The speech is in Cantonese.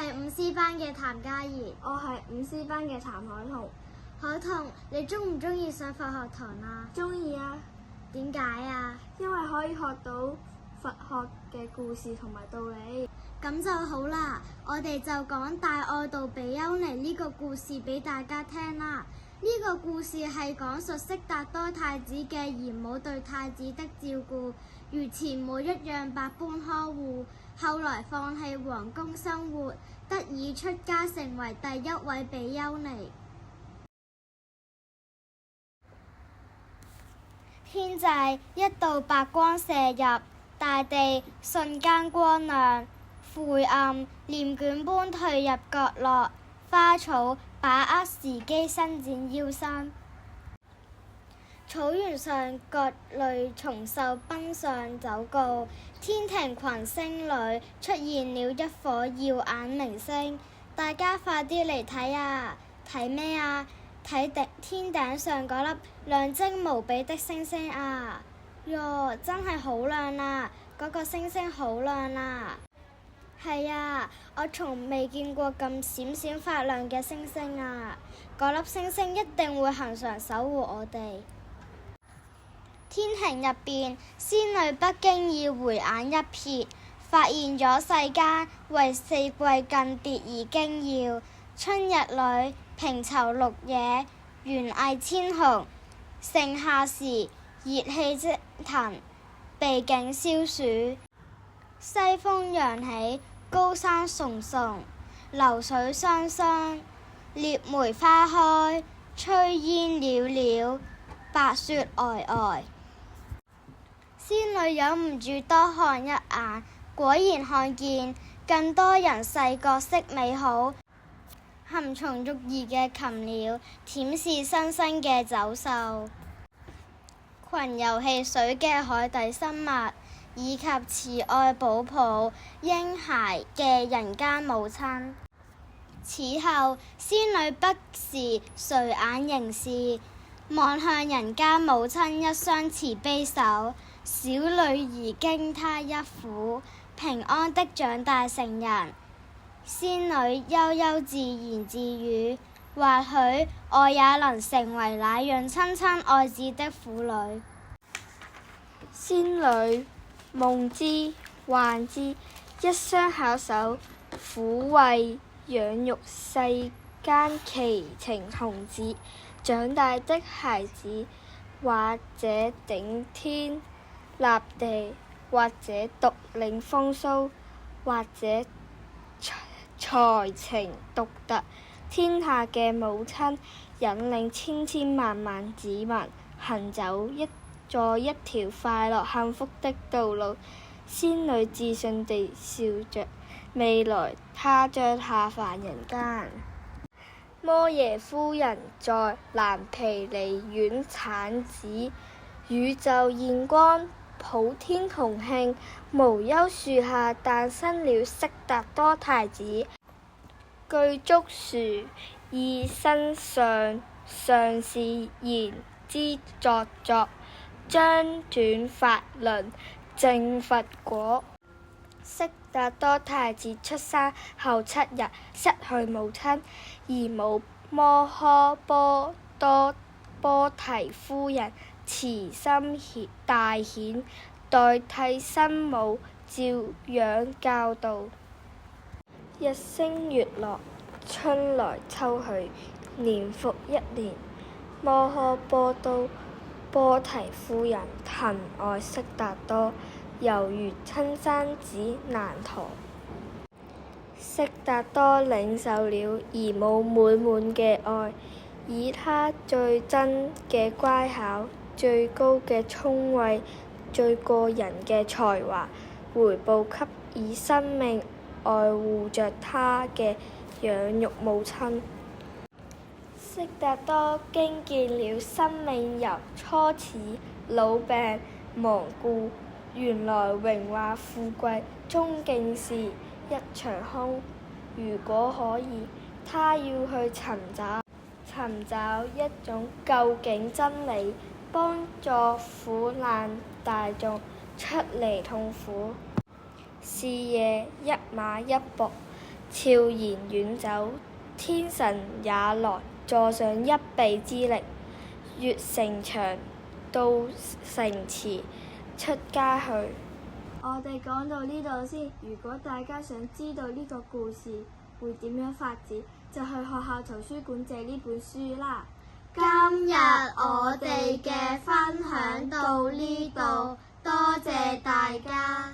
係5C班嘅譚嘉怡。我係5C班嘅譚海彤。海彤，你鍾唔鍾意上佛學堂啊？鍾意啊！點解啊？因為可以學到佛學嘅故事同埋道理。咁就好啦，我哋就講大愛道比丘尼呢個故事俾大家聽啦。呢個故事係講述悉達多太子嘅姨母對太子的照顧，如前母一樣百般呵護，後來放棄皇宮生活，得以出家成為第一位比丘尼。天際一道白光射入，大地瞬間光亮，晦暗簾卷般退入角落，花草把握時機伸展腰身。草原上各類蟲獸奔上走告，天庭群星裏出現了一顆耀眼明星，大家快啲嚟睇啊！睇咩啊？睇天頂上嗰粒亮晶無比的星星啊！喲，真係好亮啊！嗰個星星好亮啊！係啊，我從未見過咁閃閃發亮嘅星星啊！嗰粒星星一定會恆常守護我哋。天庭入邊，仙女不經意回眼一瞥，發現咗世間為四季更迭而驚耀。春日裏平疇綠野，園藝千紅；盛夏時熱氣蒸騰，秘境消暑。西風揚起，高山聳聳，流水雙雙，獵梅花開，炊煙裊裊，白雪皚皚。仙女忍唔住多看一眼，果然看見更多人細角色美好，含松育兒嘅禽鳥，舔舐新生嘅走獸，群游戲水嘅海底生物，以及慈愛寶抱嬰孩嘅人間母親。此後，仙女不時垂眼凝視，望向人間母親一雙慈悲手。小女兒經她一苦，平安的長大成人。仙女悠悠自言自語，或許我也能成為那樣親親愛子的婦女。仙女夢之幻之，一雙巧手撫慰養育世間奇情童子，長大的孩子或者頂天立地，或者獨領風騷，或者才情獨特。天下嘅母親引領千千萬萬子民行走一條快樂幸福的道路。仙女自信地笑着，未來她將下凡人間。摩耶夫人在藍毗尼園產子，宇宙現光，普天同慶，無憂樹下誕生了悉達多太子。具足殊意身上，尚是言之鑿鑿，章轉法輪，證佛果。悉達多太子出生後7日失去母親，姨母摩訶波多波提夫人慈心大顯，代替生母照養教導。日升月落，春來秋去，年復一年。摩訶波多波提夫人疼愛悉達多，猶如親生子難陀。悉達多領受了姨母滿滿嘅愛，以他最真嘅乖巧、最高嘅聰慧、最過人嘅才華，回報給以生命愛護着他嘅養育母親。悉達多經見了生命由初始老病亡故，原來榮華富貴終竟是一場空。如果可以，他要去尋找一種究竟真理，幫助苦難大眾出離痛苦。是夜一馬一僕，悄然遠走，天神也來助上一臂之力，越城牆，到城池，出家去。我哋講到呢度先，如果大家想知道呢個故事會點樣發展，就去學校圖書館借呢本書啦。今日我哋嘅分享到呢度，多謝大家。